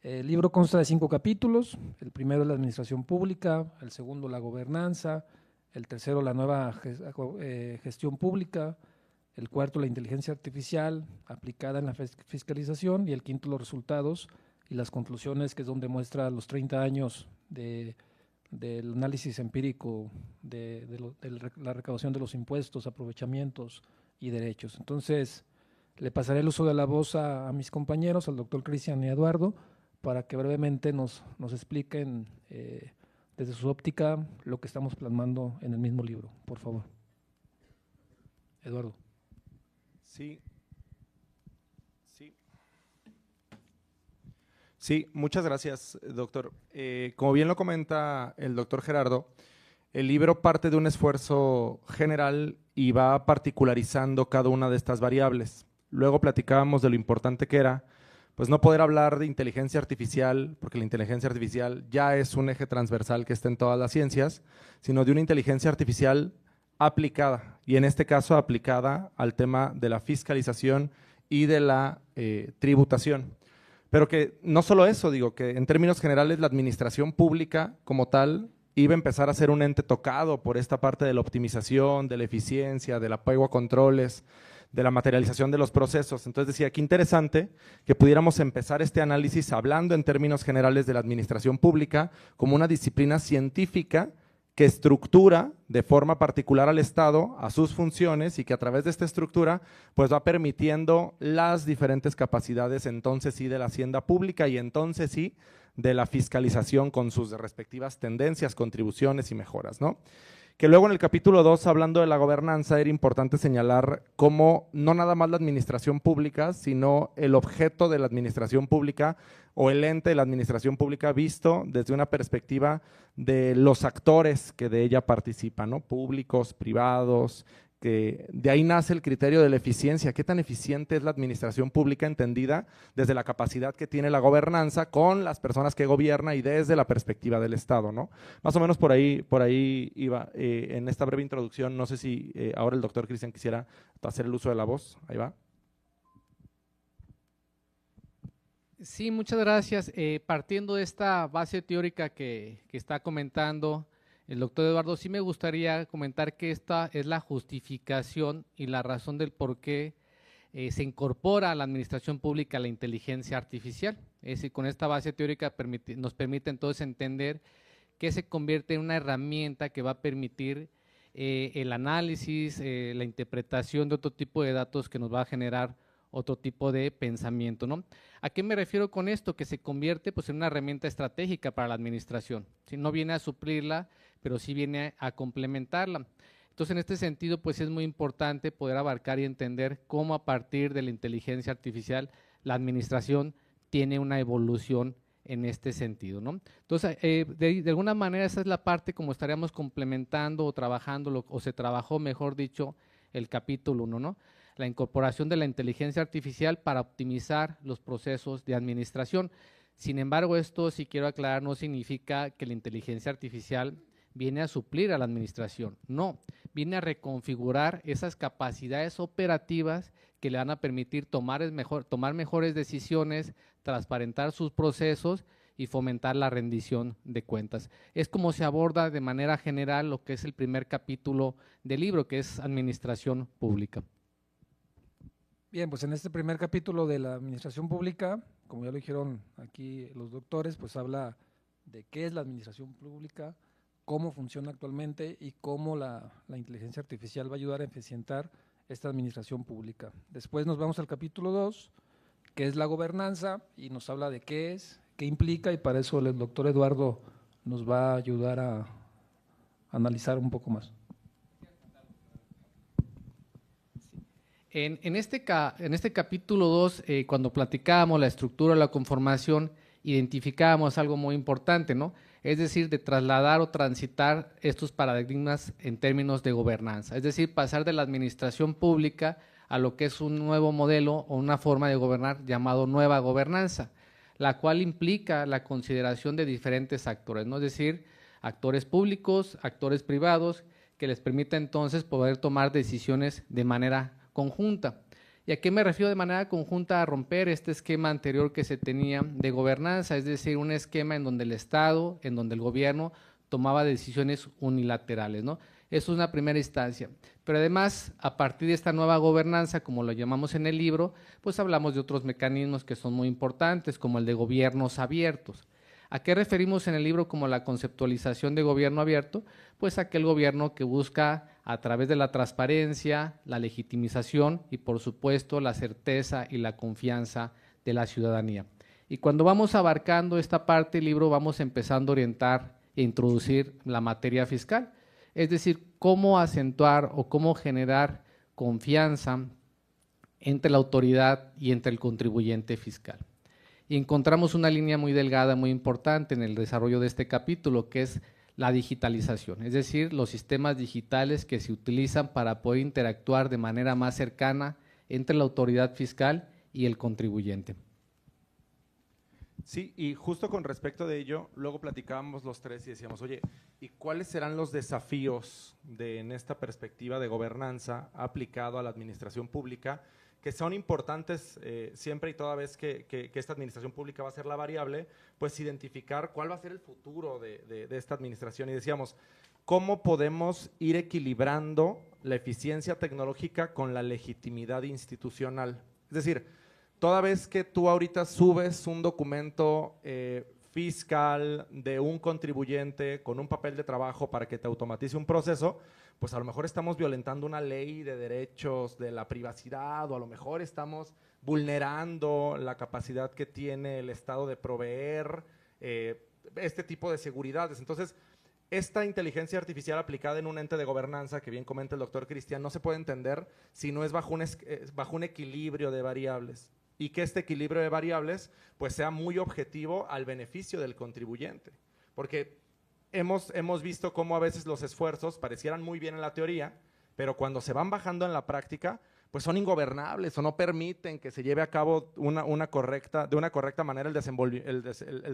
El libro consta de 5 capítulos. El primero es la administración pública, el segundo la gobernanza, el tercero la nueva gestión pública, el cuarto la inteligencia artificial aplicada en la fiscalización y el quinto los resultados y las conclusiones, que es donde muestra los 30 años del análisis empírico de la recaudación de los impuestos, aprovechamientos y derechos. Entonces, le pasaré el uso de la voz a mis compañeros, al doctor Cristian y a Eduardo, para que brevemente nos expliquen desde su óptica lo que estamos plasmando en el mismo libro. Por favor. Eduardo. Sí. Sí, muchas gracias, doctor. Como bien lo comenta el doctor Gerardo, el libro parte de un esfuerzo general y va particularizando cada una de estas variables. Luego platicábamos de lo importante que era, pues no poder hablar de inteligencia artificial, porque la inteligencia artificial ya es un eje transversal que está en todas las ciencias, sino de una inteligencia artificial aplicada, y en este caso aplicada al tema de la fiscalización y de la tributación. Pero que no solo eso, digo, que en términos generales la administración pública como tal iba a empezar a ser un ente tocado por esta parte de la optimización, de la eficiencia, del apego a controles, de la materialización de los procesos. Entonces decía, qué interesante que pudiéramos empezar este análisis hablando en términos generales de la administración pública como una disciplina científica que estructura de forma particular al Estado, a sus funciones, y que a través de esta estructura pues va permitiendo las diferentes capacidades entonces sí de la hacienda pública y entonces sí de la fiscalización con sus respectivas tendencias, contribuciones y mejoras, ¿no? Que luego en el capítulo 2, hablando de la gobernanza, era importante señalar cómo no nada más la administración pública, sino el objeto de la administración pública o el ente de la administración pública visto desde una perspectiva de los actores que de ella participan, ¿no? Públicos, privados, que de ahí nace el criterio de la eficiencia. ¿Qué tan eficiente es la administración pública entendida desde la capacidad que tiene la gobernanza con las personas que gobierna y desde la perspectiva del Estado, ¿no? Más o menos por ahí iba en esta breve introducción. No sé si ahora el doctor Cristian quisiera hacer el uso de la voz. Ahí va. Sí, muchas gracias. Partiendo de esta base teórica que está comentando el doctor Eduardo, sí me gustaría comentar que esta es la justificación y la razón del por qué se incorpora a la administración pública la inteligencia artificial. Es decir, con esta base teórica nos permite entonces entender que se convierte en una herramienta que va a permitir el análisis, la interpretación de otro tipo de datos que nos va a generar otro tipo de pensamiento, ¿no? ¿A qué me refiero con esto? Que se convierte pues en una herramienta estratégica para la administración, ¿sí? No viene a suplirla, pero sí viene a complementarla. Entonces, en este sentido, pues es muy importante poder abarcar y entender cómo a partir de la inteligencia artificial la administración tiene una evolución en este sentido, ¿no? Entonces, de alguna manera esa es la parte como estaríamos complementando o trabajando, o se trabajó, mejor dicho, el capítulo 1, ¿no? La incorporación de la inteligencia artificial para optimizar los procesos de administración. Sin embargo, esto, si quiero aclarar, no significa que la inteligencia artificial viene a suplir a la administración, no, viene a reconfigurar esas capacidades operativas que le van a permitir tomar mejores decisiones, transparentar sus procesos y fomentar la rendición de cuentas. Es como se aborda de manera general lo que es el primer capítulo del libro, que es administración pública. Bien, pues en este primer capítulo de la administración pública, como ya lo dijeron aquí los doctores, pues habla de qué es la administración pública, cómo funciona actualmente y cómo la inteligencia artificial va a ayudar a eficientar esta administración pública. Después nos vamos al capítulo 2, que es la gobernanza, y nos habla de qué es, qué implica, y para eso el doctor Eduardo nos va a ayudar a analizar un poco más. En este capítulo 2, cuando platicábamos la estructura, la conformación, identificábamos algo muy importante, ¿no? Es decir, de trasladar o transitar estos paradigmas en términos de gobernanza, es decir, pasar de la administración pública a lo que es un nuevo modelo o una forma de gobernar llamado nueva gobernanza, la cual implica la consideración de diferentes actores, ¿no? Es decir, actores públicos, actores privados, que les permita entonces poder tomar decisiones de manera conjunta. ¿Y a qué me refiero de manera conjunta? A romper este esquema anterior que se tenía de gobernanza, es decir, un esquema en donde el Estado, en donde el gobierno tomaba decisiones unilaterales, ¿no? Eso es una primera instancia. Pero además, a partir de esta nueva gobernanza, como lo llamamos en el libro, pues hablamos de otros mecanismos que son muy importantes, como el de gobiernos abiertos. ¿A qué referimos en el libro como la conceptualización de gobierno abierto? Pues aquel gobierno que busca a través de la transparencia, la legitimización y por supuesto la certeza y la confianza de la ciudadanía. Y cuando vamos abarcando esta parte del libro vamos empezando a orientar e introducir la materia fiscal, es decir, cómo acentuar o cómo generar confianza entre la autoridad y entre el contribuyente fiscal. Y encontramos una línea muy delgada, muy importante en el desarrollo de este capítulo, que es la digitalización, es decir, los sistemas digitales que se utilizan para poder interactuar de manera más cercana entre la autoridad fiscal y el contribuyente. Sí, y justo con respecto de ello, luego platicábamos los tres y decíamos, oye, ¿y cuáles serán los desafíos en esta perspectiva de gobernanza aplicado a la administración pública, que son importantes siempre y toda vez que esta administración pública va a ser la variable, pues identificar cuál va a ser el futuro de esta administración? Y decíamos, ¿cómo podemos ir equilibrando la eficiencia tecnológica con la legitimidad institucional? Es decir, toda vez que tú ahorita subes un documento fiscal de un contribuyente con un papel de trabajo para que te automatice un proceso, pues a lo mejor estamos violentando una ley de derechos de la privacidad o a lo mejor estamos vulnerando la capacidad que tiene el Estado de proveer este tipo de seguridades. Entonces, esta inteligencia artificial aplicada en un ente de gobernanza, que bien comenta el doctor Cristian, no se puede entender si no es bajo un equilibrio de variables, y que este equilibrio de variables pues sea muy objetivo al beneficio del contribuyente, porque hemos visto cómo a veces los esfuerzos parecieran muy bien en la teoría, pero cuando se van bajando en la práctica, pues son ingobernables o no permiten que se lleve a cabo de una correcta manera el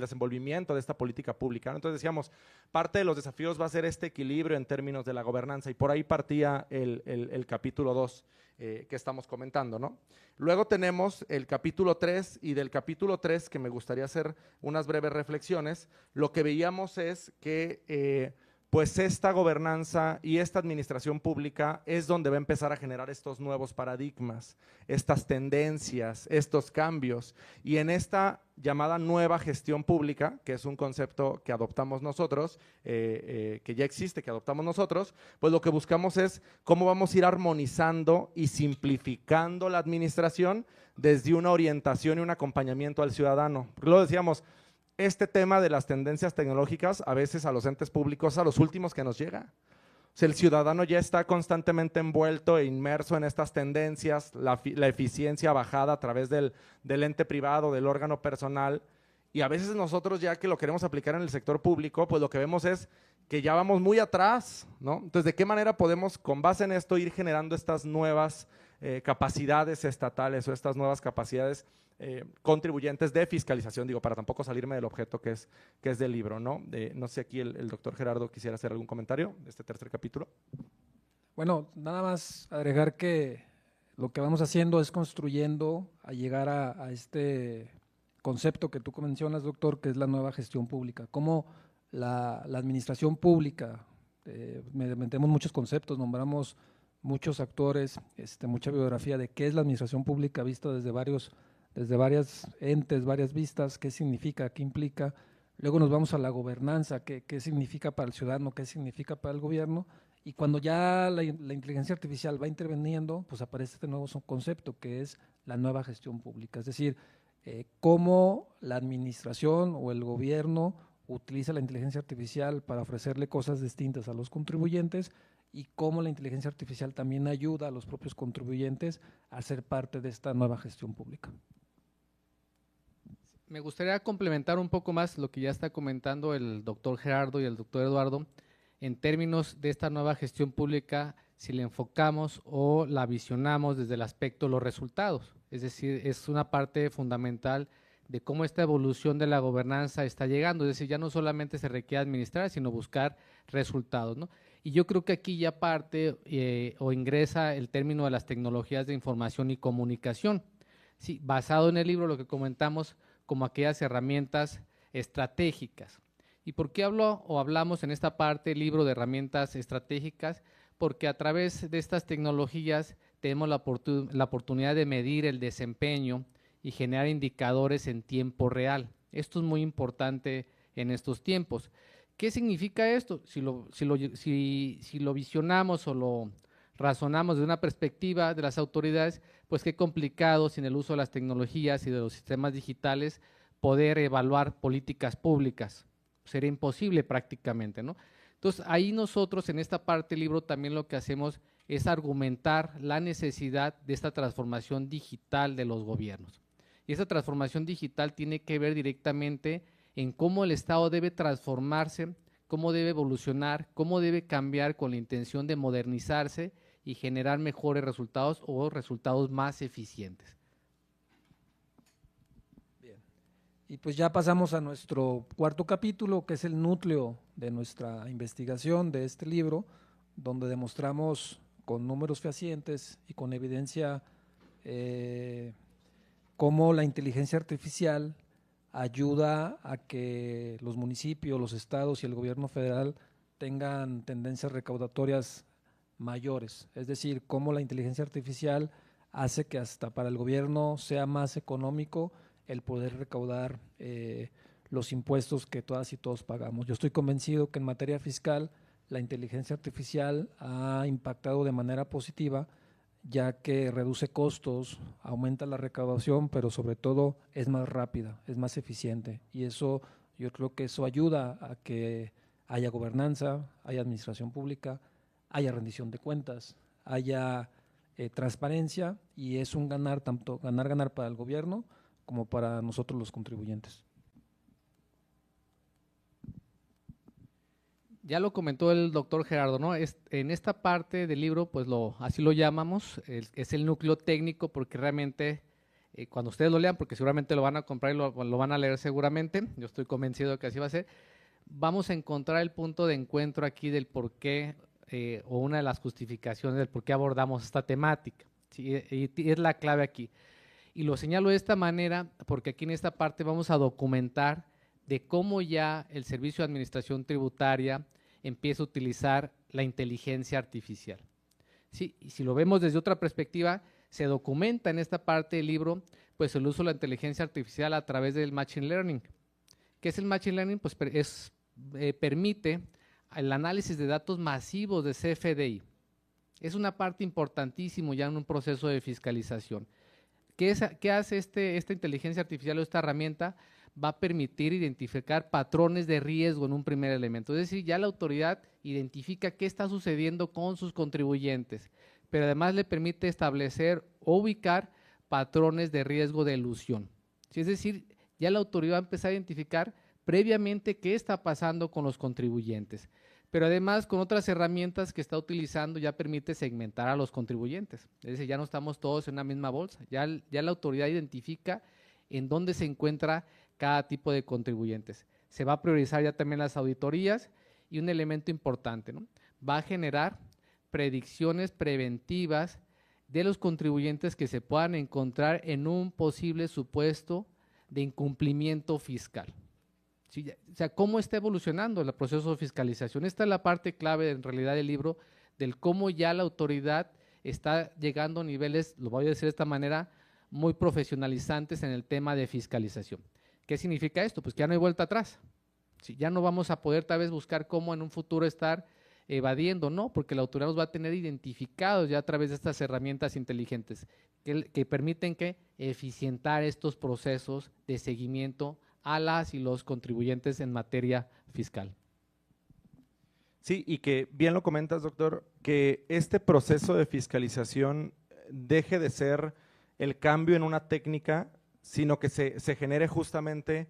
desenvolvimiento de esta política pública, ¿no? Entonces decíamos, parte de los desafíos va a ser este equilibrio en términos de la gobernanza, y por ahí partía el capítulo 2 que estamos comentando, ¿no? Luego tenemos el capítulo 3, y del capítulo 3, que me gustaría hacer unas breves reflexiones, lo que veíamos es que pues esta gobernanza y esta administración pública es donde va a empezar a generar estos nuevos paradigmas, estas tendencias, estos cambios. Y en esta llamada nueva gestión pública, que es un concepto que adoptamos nosotros, que ya existe, que adoptamos nosotros, pues lo que buscamos es cómo vamos a ir armonizando y simplificando la administración desde una orientación y un acompañamiento al ciudadano. Porque lo decíamos, este tema de las tendencias tecnológicas a veces a los entes públicos a los últimos que nos llega. O sea, el ciudadano ya está constantemente envuelto e inmerso en estas tendencias, la eficiencia bajada a través del ente privado, del órgano personal, y a veces nosotros ya que lo queremos aplicar en el sector público, pues lo que vemos es que ya vamos muy atrás, ¿no? Entonces, ¿de qué manera podemos, con base en esto, ir generando estas nuevas capacidades estatales o estas nuevas capacidades contribuyentes de fiscalización? Digo, para tampoco salirme del objeto que es del libro, ¿no? No sé si aquí el doctor Gerardo quisiera hacer algún comentario de este tercer capítulo. Bueno, nada más agregar que lo que vamos haciendo es construyendo a llegar a este concepto que tú mencionas, doctor, que es la nueva gestión pública. Cómo la administración pública, metemos muchos conceptos, nombramos muchos actores, mucha biografía de qué es la administración pública vista desde varias entes, varias vistas, qué significa, qué implica. Luego nos vamos a la gobernanza, qué significa para el ciudadano, qué significa para el gobierno. Y cuando ya la inteligencia artificial va interviniendo, pues aparece este nuevo concepto que es la nueva gestión pública. Es decir, cómo la administración o el gobierno utiliza la inteligencia artificial para ofrecerle cosas distintas a los contribuyentes, y cómo la inteligencia artificial también ayuda a los propios contribuyentes a ser parte de esta nueva gestión pública. Me gustaría complementar un poco más lo que ya está comentando el doctor Gerardo y el doctor Eduardo en términos de esta nueva gestión pública, si la enfocamos o la visionamos desde el aspecto de los resultados. Es decir, es una parte fundamental de cómo esta evolución de la gobernanza está llegando, es decir, ya no solamente se requiere administrar, sino buscar resultados, ¿no? Y yo creo que aquí ya parte o ingresa el término de las tecnologías de información y comunicación, sí, basado en el libro, lo que comentamos como aquellas herramientas estratégicas. ¿Y por qué hablamos en esta parte del libro de herramientas estratégicas? Porque a través de estas tecnologías tenemos la oportunidad de medir el desempeño y generar indicadores en tiempo real. Esto es muy importante en estos tiempos. ¿Qué significa esto? Si lo visionamos o lo razonamos de una perspectiva de las autoridades, pues qué complicado sin el uso de las tecnologías y de los sistemas digitales poder evaluar políticas públicas. Sería imposible prácticamente, ¿no? Entonces, ahí nosotros en esta parte del libro también lo que hacemos es argumentar la necesidad de esta transformación digital de los gobiernos. Y esa transformación digital tiene que ver directamente en cómo el Estado debe transformarse, cómo debe evolucionar, cómo debe cambiar con la intención de modernizarse y generar mejores resultados o resultados más eficientes. Bien. Y pues ya pasamos a nuestro cuarto capítulo, que es el núcleo de nuestra investigación de este libro, donde demostramos con números fehacientes y con evidencia cómo la inteligencia artificial ayuda a que los municipios, los estados y el gobierno federal tengan tendencias recaudatorias mayores. Es decir, cómo la inteligencia artificial hace que hasta para el gobierno sea más económico el poder recaudar los impuestos que todas y todos pagamos. Yo estoy convencido que en materia fiscal la inteligencia artificial ha impactado de manera positiva, ya que reduce costos, aumenta la recaudación, pero sobre todo es más rápida, es más eficiente. Y eso, yo creo que eso ayuda a que haya gobernanza, haya administración pública, haya rendición de cuentas, haya transparencia, y es un ganar, tanto ganar para el gobierno como para nosotros los contribuyentes. Ya lo comentó el doctor Gerardo, ¿no? En esta parte del libro, pues así lo llamamos, es el núcleo técnico, porque realmente cuando ustedes lo lean, porque seguramente lo van a comprar y lo van a leer seguramente, yo estoy convencido de que así va a ser, vamos a encontrar el punto de encuentro aquí del por qué, o una de las justificaciones del por qué abordamos esta temática, ¿sí? Y es la clave aquí. Y lo señalo de esta manera porque aquí en esta parte vamos a documentar de cómo ya el Servicio de Administración Tributaria empieza a utilizar la inteligencia artificial. Sí, y si lo vemos desde otra perspectiva, se documenta en esta parte del libro pues el uso de la inteligencia artificial a través del Machine Learning. ¿Qué es el Machine Learning? Pues permite el análisis de datos masivos de CFDI. Es una parte importantísima ya en un proceso de fiscalización. ¿Qué hace esta inteligencia artificial o esta herramienta? Va a permitir identificar patrones de riesgo en un primer elemento. Es decir, ya la autoridad identifica qué está sucediendo con sus contribuyentes, pero además le permite establecer o ubicar patrones de riesgo de elusión. Sí, es decir, ya la autoridad va a empezar a identificar previamente qué está pasando con los contribuyentes, pero además con otras herramientas que está utilizando ya permite segmentar a los contribuyentes. Es decir, ya no estamos todos en una misma bolsa, ya la autoridad identifica en dónde se encuentra cada tipo de contribuyentes. Se va a priorizar ya también las auditorías y un elemento importante, ¿no? Va a generar predicciones preventivas de los contribuyentes que se puedan encontrar en un posible supuesto de incumplimiento fiscal. ¿Sí? O sea, ¿cómo está evolucionando el proceso de fiscalización? Esta es la parte clave en realidad del libro, del cómo ya la autoridad está llegando a niveles, lo voy a decir de esta manera, muy profesionalizantes en el tema de fiscalización. ¿Qué significa esto? Pues que ya no hay vuelta atrás. ¿Sí? Ya no vamos a poder tal vez buscar cómo en un futuro estar evadiendo, no, porque la autoridad nos va a tener identificados ya a través de estas herramientas inteligentes que permiten que eficientar estos procesos de seguimiento a las y los contribuyentes en materia fiscal. Sí, y que bien lo comentas, doctor, que este proceso de fiscalización deje de ser el cambio en una técnica, sino que se genere justamente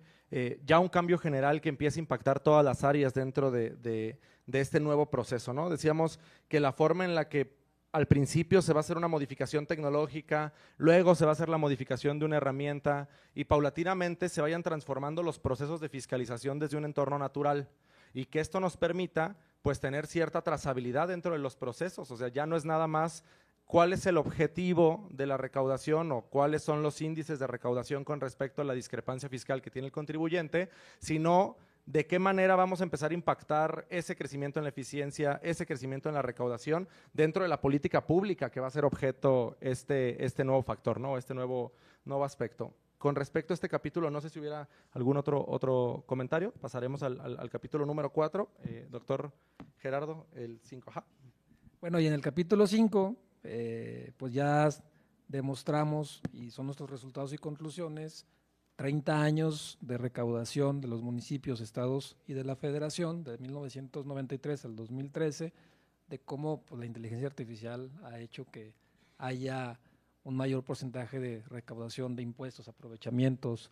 ya un cambio general que empiece a impactar todas las áreas dentro de este nuevo proceso, ¿no? Decíamos que la forma en la que al principio se va a hacer una modificación tecnológica, luego se va a hacer la modificación de una herramienta y paulatinamente se vayan transformando los procesos de fiscalización desde un entorno natural y que esto nos permita pues tener cierta trazabilidad dentro de los procesos, o sea, ya no es nada más cuál es el objetivo de la recaudación o cuáles son los índices de recaudación con respecto a la discrepancia fiscal que tiene el contribuyente, sino de qué manera vamos a empezar a impactar ese crecimiento en la eficiencia, ese crecimiento en la recaudación dentro de la política pública que va a ser objeto este nuevo factor, ¿no? Este nuevo aspecto. Con respecto a este capítulo, no sé si hubiera algún otro comentario, pasaremos al capítulo número 4. Doctor Gerardo, el 5. Ajá. Bueno, y en el capítulo 5, pues ya demostramos, y son nuestros resultados y conclusiones, 30 años de recaudación de los municipios, estados y de la federación, de 1993 al 2013, de cómo pues, la inteligencia artificial ha hecho que haya un mayor porcentaje de recaudación de impuestos, aprovechamientos,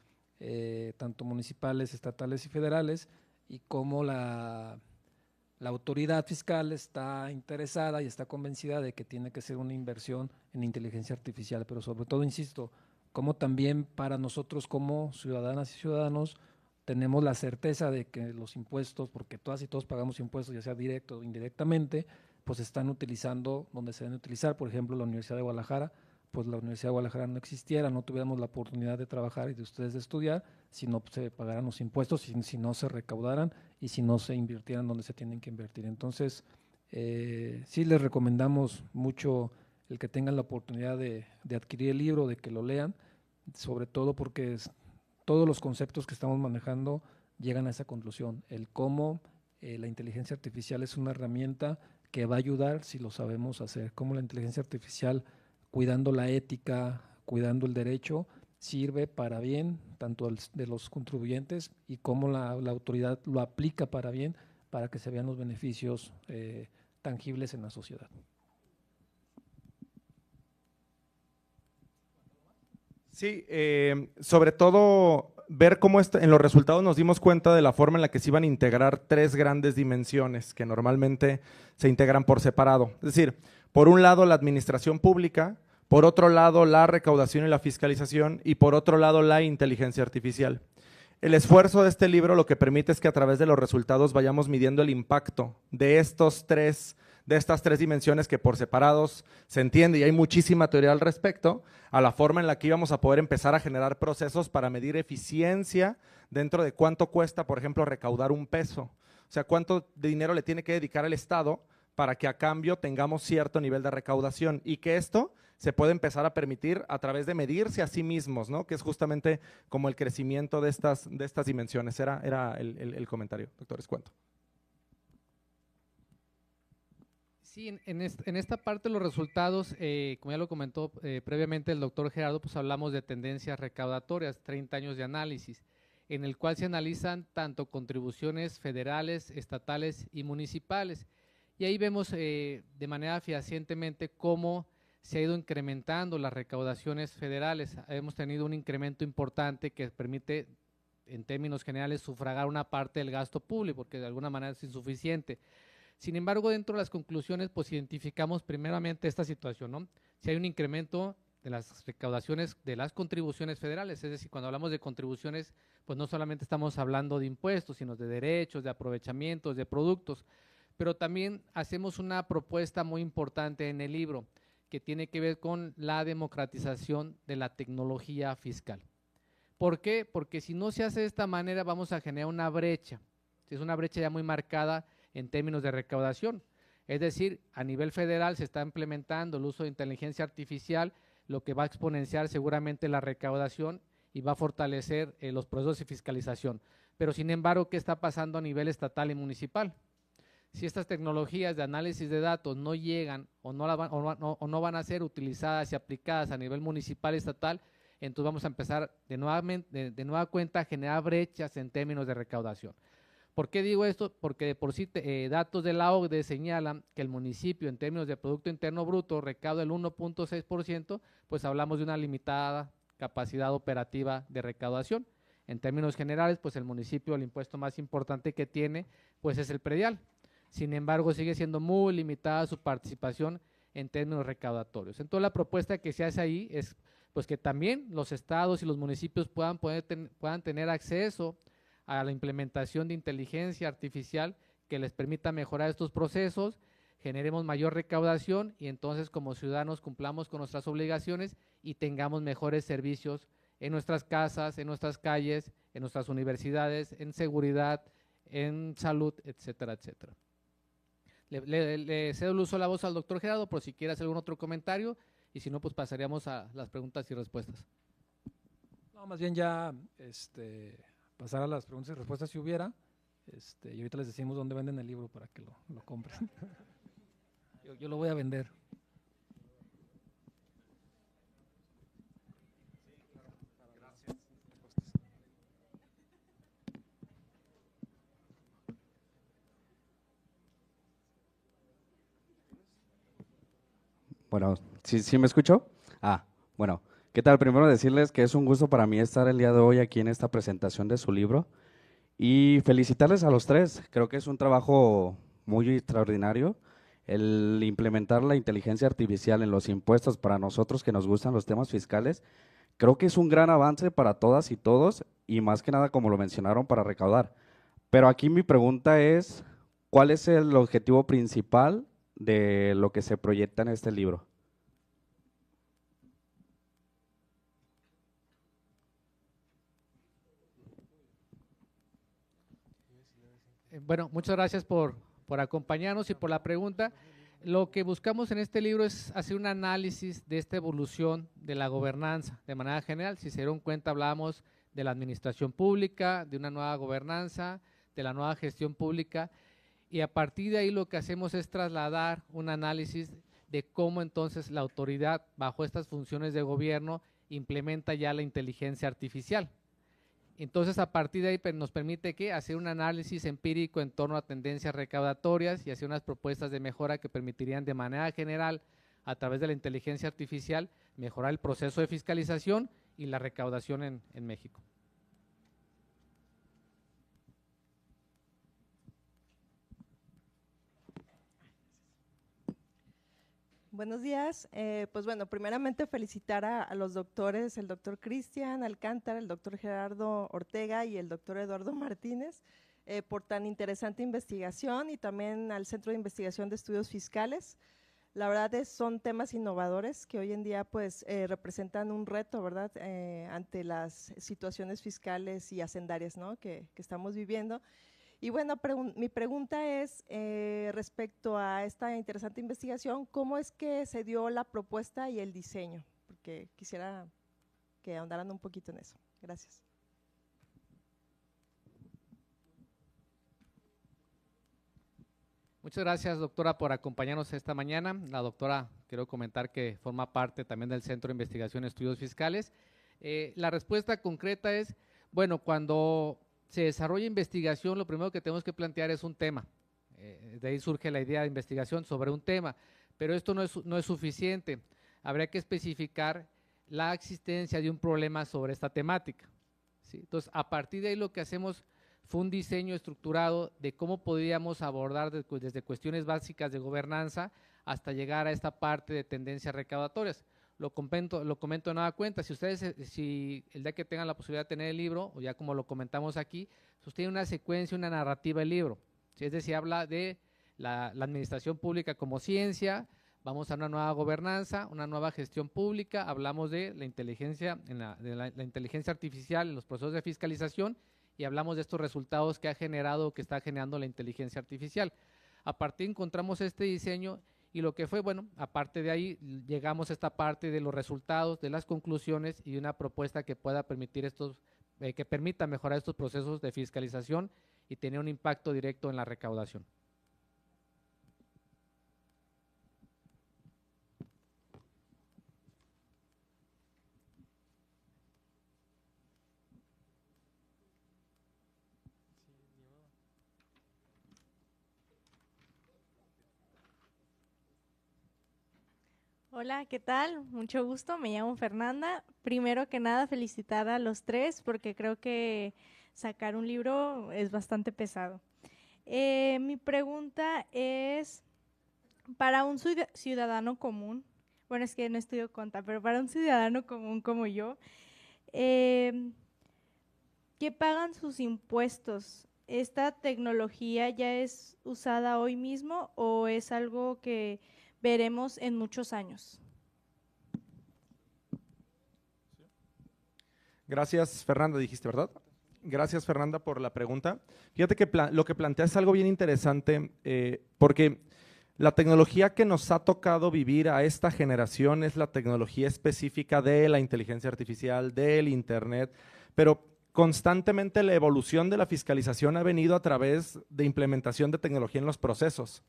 tanto municipales, estatales y federales, y cómo la autoridad fiscal está interesada y está convencida de que tiene que ser una inversión en inteligencia artificial, pero sobre todo, insisto, como también para nosotros como ciudadanas y ciudadanos tenemos la certeza de que los impuestos, porque todas y todos pagamos impuestos, ya sea directo o indirectamente, pues están utilizando donde se deben utilizar. Por ejemplo, la Universidad de Guadalajara, pues la Universidad de Guadalajara no existiera, no tuviéramos la oportunidad de trabajar y de ustedes de estudiar, si no se pagaran los impuestos, si no se recaudaran y si no se invirtieran donde se tienen que invertir. Entonces, sí les recomendamos mucho el que tengan la oportunidad de adquirir el libro, de que lo lean, sobre todo porque todos los conceptos que estamos manejando llegan a esa conclusión, el cómo la inteligencia artificial es una herramienta que va a ayudar si lo sabemos hacer, cómo la inteligencia artificial, cuidando la ética, cuidando el derecho, sirve para bien tanto de los contribuyentes y cómo la autoridad lo aplica para bien, para que se vean los beneficios tangibles en la sociedad. Sí, sobre todo ver cómo en los resultados nos dimos cuenta de la forma en la que se iban a integrar 3 grandes dimensiones que normalmente se integran por separado. Es decir, por un lado la administración pública, por otro lado la recaudación y la fiscalización y por otro lado la inteligencia artificial. El esfuerzo de este libro lo que permite es que a través de los resultados vayamos midiendo el impacto de estas 3 dimensiones que por separados se entiende y hay muchísima teoría al respecto, a la forma en la que íbamos a poder empezar a generar procesos para medir eficiencia dentro de cuánto cuesta, por ejemplo, recaudar un peso. O sea, cuánto dinero le tiene que dedicar el Estado para que a cambio tengamos cierto nivel de recaudación y que esto se puede empezar a permitir a través de medirse a sí mismos, ¿no? Que es justamente como el crecimiento de estas dimensiones. Era el comentario, doctores, cuento. Sí, en esta parte de los resultados, como ya lo comentó previamente el doctor Gerardo, pues hablamos de tendencias recaudatorias, 30 años de análisis, en el cual se analizan tanto contribuciones federales, estatales y municipales. Y ahí vemos de manera fehacientemente cómo se ha ido incrementando las recaudaciones federales. Hemos tenido un incremento importante que permite, en términos generales, sufragar una parte del gasto público, porque de alguna manera es insuficiente. Sin embargo, dentro de las conclusiones, pues identificamos primeramente esta situación, ¿no? Si hay un incremento de las recaudaciones de las contribuciones federales, es decir, cuando hablamos de contribuciones, pues no solamente estamos hablando de impuestos, sino de derechos, de aprovechamientos, de productos, pero también hacemos una propuesta muy importante en el libro que tiene que ver con la democratización de la tecnología fiscal. ¿Por qué? Porque si no se hace de esta manera vamos a generar una brecha, es una brecha ya muy marcada en términos de recaudación, es decir, a nivel federal se está implementando el uso de inteligencia artificial, lo que va a exponenciar seguramente la recaudación y va a fortalecer los procesos de fiscalización, pero sin embargo, ¿qué está pasando a nivel estatal y municipal? Si estas tecnologías de análisis de datos no llegan o no van a ser utilizadas y aplicadas a nivel municipal y estatal, entonces vamos a empezar de nueva cuenta a generar brechas en términos de recaudación. ¿Por qué digo esto? Porque de por sí datos de la OCDE señalan que el municipio en términos de Producto Interno Bruto recauda el 1.6%, pues hablamos de una limitada capacidad operativa de recaudación. En términos generales, pues el municipio, el impuesto más importante que tiene, pues es el predial. Sin embargo, sigue siendo muy limitada su participación en términos recaudatorios. Entonces la propuesta que se hace ahí es pues que también los estados y los municipios puedan tener acceso a la implementación de inteligencia artificial que les permita mejorar estos procesos, generemos mayor recaudación y entonces como ciudadanos cumplamos con nuestras obligaciones y tengamos mejores servicios en nuestras casas, en nuestras calles, en nuestras universidades, en seguridad, en salud, etcétera, etcétera. Le cedo el uso de la voz al doctor Gerardo por si quiere hacer algún otro comentario y si no, pues pasaríamos a las preguntas y respuestas. No, más bien ya pasar a las preguntas y respuestas si hubiera, y ahorita les decimos dónde venden el libro para que lo compren. Yo lo voy a vender. Bueno, ¿sí me escuchó? Bueno, ¿qué tal? Primero decirles que es un gusto para mí estar el día de hoy aquí en esta presentación de su libro y felicitarles a los tres. Creo que es un trabajo muy extraordinario el implementar la inteligencia artificial en los impuestos para nosotros que nos gustan los temas fiscales. Creo que es un gran avance para todas y todos y más que nada, como lo mencionaron, para recaudar. Pero aquí mi pregunta es, ¿cuál es el objetivo principal de lo que se proyecta en este libro? Bueno, muchas gracias por acompañarnos y por la pregunta. Lo que buscamos en este libro es hacer un análisis de esta evolución de la gobernanza de manera general. Si se dieron cuenta, hablábamos de la administración pública, de una nueva gobernanza, de la nueva gestión pública, y a partir de ahí lo que hacemos es trasladar un análisis de cómo entonces la autoridad, bajo estas funciones de gobierno, implementa ya la inteligencia artificial. Entonces, a partir de ahí nos permite que hacer un análisis empírico en torno a tendencias recaudatorias y hacer unas propuestas de mejora que permitirían de manera general, a través de la inteligencia artificial, mejorar el proceso de fiscalización y la recaudación en México. Buenos días. Pues bueno, primeramente felicitar a los doctores, el doctor Cristian Alcántara, el doctor Gerardo Ortega y el doctor Eduardo Martínez por tan interesante investigación y también al Centro de Investigación de Estudios Fiscales. La verdad son temas innovadores que hoy en día pues representan un reto, ¿verdad? Ante las situaciones fiscales y hacendarias, ¿no? que estamos viviendo. Y bueno, mi pregunta es respecto a esta interesante investigación, ¿cómo es que se dio la propuesta y el diseño? Porque quisiera que ahondaran un poquito en eso. Gracias. Muchas gracias, doctora, por acompañarnos esta mañana. La doctora, quiero comentar que forma parte también del Centro de Investigación y Estudios Fiscales. La respuesta concreta es, bueno, cuando se desarrolla investigación, lo primero que tenemos que plantear es un tema. De ahí surge la idea de investigación sobre un tema, pero esto no es suficiente. Habría que especificar la existencia de un problema sobre esta temática, ¿sí? Entonces, a partir de ahí lo que hacemos fue un diseño estructurado de cómo podríamos abordar desde cuestiones básicas de gobernanza hasta llegar a esta parte de tendencias recaudatorias. Lo comento de nueva cuenta, si el día que tengan la posibilidad de tener el libro, o ya como lo comentamos aquí, sostiene una secuencia, una narrativa del libro, ¿sí? Es decir, habla de la administración pública como ciencia, vamos a una nueva gobernanza, una nueva gestión pública, hablamos de la inteligencia, la inteligencia artificial en los procesos de fiscalización y hablamos de estos resultados que ha generado o que está generando la inteligencia artificial. A partir encontramos este diseño y lo que fue, bueno, aparte de ahí llegamos a esta parte de los resultados, de las conclusiones y una propuesta que pueda permitir que permita mejorar estos procesos de fiscalización y tener un impacto directo en la recaudación. Hola, ¿qué tal? Mucho gusto, me llamo Fernanda. Primero que nada, felicitar a los tres porque creo que sacar un libro es bastante pesado. Mi pregunta es, para un ciudadano común, bueno, es que no estudio conta, pero para un ciudadano común como yo, que pagan sus impuestos, ¿esta tecnología ya es usada hoy mismo o es algo que veremos en muchos años? Gracias, Fernanda, dijiste, ¿verdad? Gracias, Fernanda, por la pregunta. Fíjate que lo que planteas es algo bien interesante, porque la tecnología que nos ha tocado vivir a esta generación es la tecnología específica de la inteligencia artificial, del Internet, pero constantemente la evolución de la fiscalización ha venido a través de implementación de tecnología en los procesos.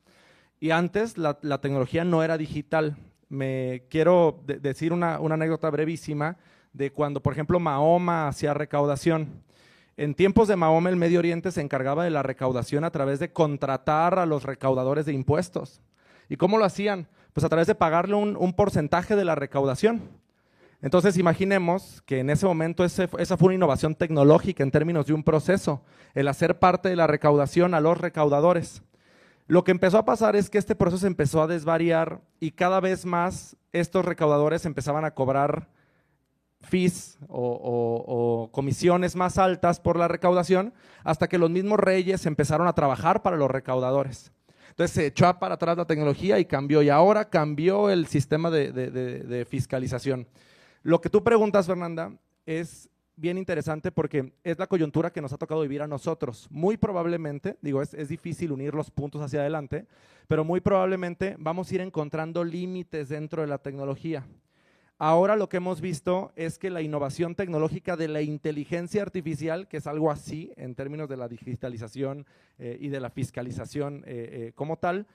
Y antes la tecnología no era digital. Me quiero decir una anécdota brevísima de cuando, por ejemplo, Mahoma hacía recaudación. En tiempos de Mahoma, el Medio Oriente se encargaba de la recaudación a través de contratar a los recaudadores de impuestos. ¿Y cómo lo hacían? Pues a través de pagarle un porcentaje de la recaudación. Entonces, imaginemos que en ese momento esa fue una innovación tecnológica en términos de un proceso, el hacer parte de la recaudación a los recaudadores. Lo que empezó a pasar es que este proceso empezó a desvariar y cada vez más estos recaudadores empezaban a cobrar fees o comisiones más altas por la recaudación, hasta que los mismos reyes empezaron a trabajar para los recaudadores. Entonces se echó para atrás la tecnología y cambió, y ahora cambió el sistema de fiscalización. Lo que tú preguntas, Fernanda, es bien interesante porque es la coyuntura que nos ha tocado vivir a nosotros. Muy probablemente, digo, es difícil unir los puntos hacia adelante, pero muy probablemente vamos a ir encontrando límites dentro de la tecnología. Ahora lo que hemos visto es que la innovación tecnológica de la inteligencia artificial, que es algo así en términos de la digitalización y de la fiscalización como tal,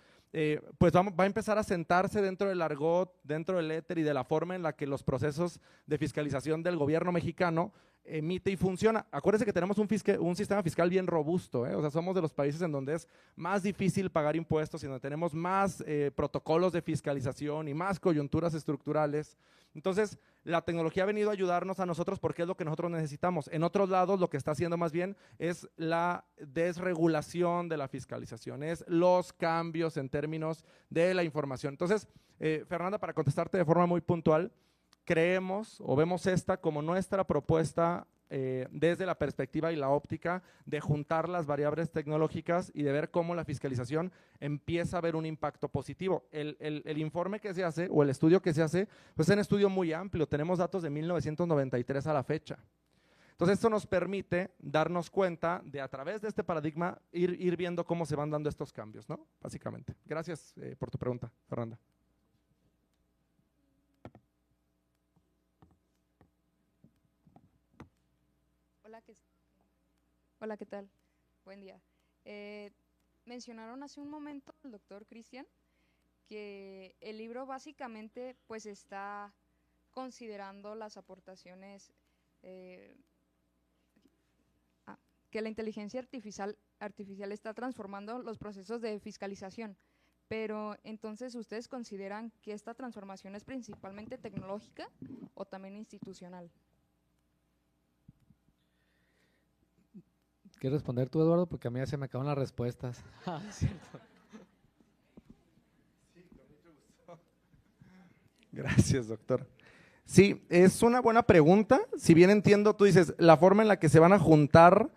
pues va a empezar a sentarse dentro del argot, dentro del éter y de la forma en la que los procesos de fiscalización del gobierno mexicano emite y funciona. Acuérdense que tenemos un sistema fiscal bien robusto, o sea, somos de los países en donde es más difícil pagar impuestos y donde tenemos más protocolos de fiscalización y más coyunturas estructurales. Entonces, la tecnología ha venido a ayudarnos a nosotros porque es lo que nosotros necesitamos. En otros lados, lo que está haciendo más bien es la desregulación de la fiscalización, es los cambios en términos de la información. Entonces, Fernanda, para contestarte de forma muy puntual, creemos o vemos esta como nuestra propuesta desde la perspectiva y la óptica de juntar las variables tecnológicas y de ver cómo la fiscalización empieza a ver un impacto positivo. El informe que se hace o el estudio que se hace, pues es un estudio muy amplio, tenemos datos de 1993 a la fecha. Entonces esto nos permite darnos cuenta de a través de este paradigma ir viendo cómo se van dando estos cambios, ¿no? Básicamente. Gracias por tu pregunta, Fernanda. Hola, ¿qué tal? Buen día. Mencionaron hace un momento el doctor Cristian que el libro básicamente pues está considerando las aportaciones que la inteligencia artificial está transformando los procesos de fiscalización. Pero entonces, ¿ustedes consideran que esta transformación es principalmente tecnológica o también institucional? ¿Quieres responder tú, Eduardo? Porque a mí ya se me acaban las respuestas. Cierto. Sí, con mucho gusto. Gracias, doctor. Sí, es una buena pregunta. Si bien entiendo, tú dices, la forma en la que se van a juntar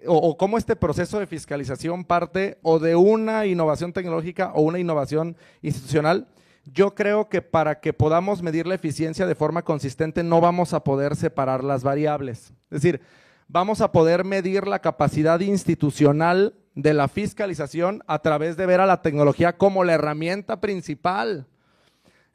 o cómo este proceso de fiscalización parte o de una innovación tecnológica o una innovación institucional. Yo creo que para que podamos medir la eficiencia de forma consistente no vamos a poder separar las variables. Es decir, vamos a poder medir la capacidad institucional de la fiscalización a través de ver a la tecnología como la herramienta principal.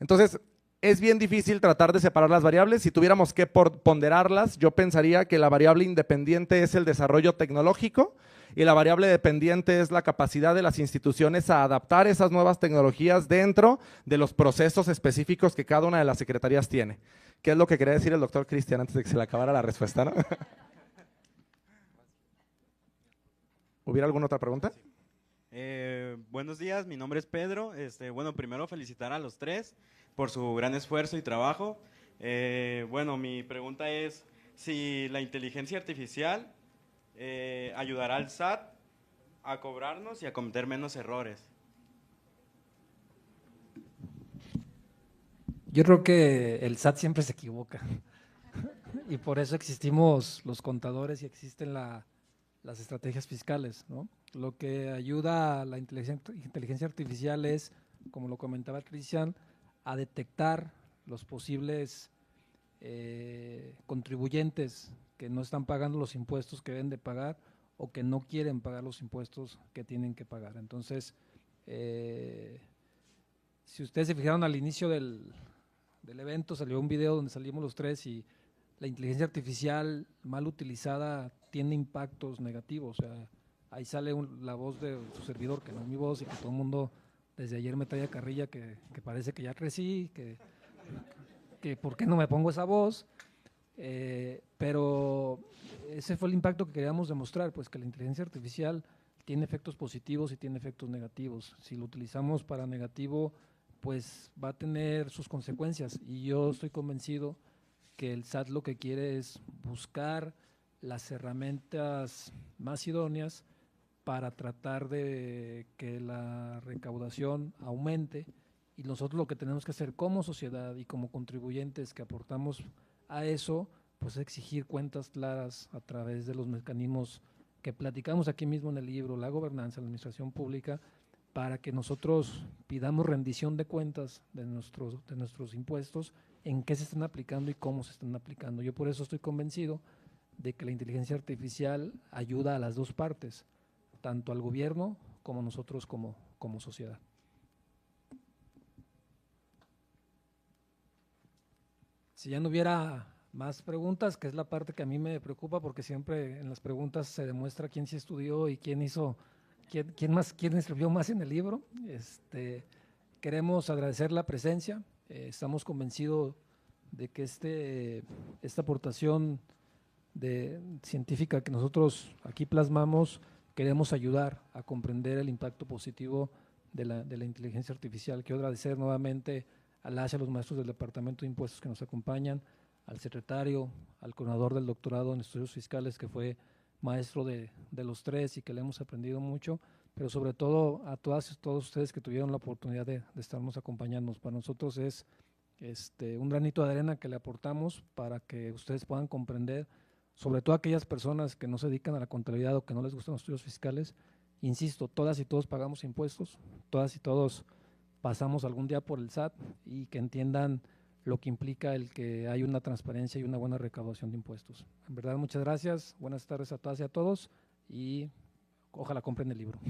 Entonces, es bien difícil tratar de separar las variables. Si tuviéramos que ponderarlas, yo pensaría que la variable independiente es el desarrollo tecnológico y la variable dependiente es la capacidad de las instituciones a adaptar esas nuevas tecnologías dentro de los procesos específicos que cada una de las secretarías tiene. ¿Qué es lo que quería decir el doctor Cristian antes de que se le acabara la respuesta, no? ¿Hubiera alguna otra pregunta? Buenos días, mi nombre es Pedro. Bueno, primero felicitar a los tres por su gran esfuerzo y trabajo. Bueno, mi pregunta es si la inteligencia artificial ayudará al SAT a cobrarnos y a cometer menos errores. Yo creo que el SAT siempre se equivoca y por eso existimos los contadores y existen las estrategias fiscales, ¿no? Lo que ayuda a la inteligencia artificial es, como lo comentaba Cristian, a detectar los posibles contribuyentes que no están pagando los impuestos que deben de pagar o que no quieren pagar los impuestos que tienen que pagar. Entonces, si ustedes se fijaron al inicio del evento, salió un video donde salimos los tres y la inteligencia artificial mal utilizada tiene impactos negativos. O sea, ahí sale la voz de su servidor, que no es mi voz, y que todo el mundo desde ayer me trae a carrilla que parece que ya crecí, que por qué no me pongo esa voz. Pero ese fue el impacto que queríamos demostrar, pues que la inteligencia artificial tiene efectos positivos y tiene efectos negativos. Si lo utilizamos para negativo, pues va a tener sus consecuencias, y yo estoy convencido que el SAT lo que quiere es buscar las herramientas más idóneas para tratar de que la recaudación aumente, y nosotros lo que tenemos que hacer como sociedad y como contribuyentes que aportamos a eso, pues exigir cuentas claras a través de los mecanismos que platicamos aquí mismo en el libro, la gobernanza, la administración pública, para que nosotros pidamos rendición de cuentas de nuestros impuestos, en qué se están aplicando y cómo se están aplicando. Yo por eso estoy convencido de que la inteligencia artificial ayuda a las dos partes, tanto al gobierno como nosotros como sociedad. Si ya no hubiera más preguntas, que es la parte que a mí me preocupa, porque siempre en las preguntas se demuestra quién sí estudió y quién escribió más en el libro. Queremos agradecer la presencia, estamos convencidos de que esta aportación científica que nosotros aquí plasmamos, queremos ayudar a comprender el impacto positivo de la inteligencia artificial. Quiero agradecer nuevamente a los maestros del Departamento de Impuestos que nos acompañan, al secretario, al coordinador del doctorado en estudios fiscales, que fue maestro de los tres y que le hemos aprendido mucho, pero sobre todo a todas y todos ustedes que tuvieron la oportunidad de estarnos acompañando. Para nosotros es un granito de arena que le aportamos para que ustedes puedan comprender, sobre todo aquellas personas que no se dedican a la contabilidad o que no les gustan los estudios fiscales. Insisto, todas y todos pagamos impuestos, todas y todos pasamos algún día por el SAT, y que entiendan lo que implica el que hay una transparencia y una buena recaudación de impuestos. En verdad, muchas gracias, buenas tardes a todas y a todos, y ojalá compren el libro.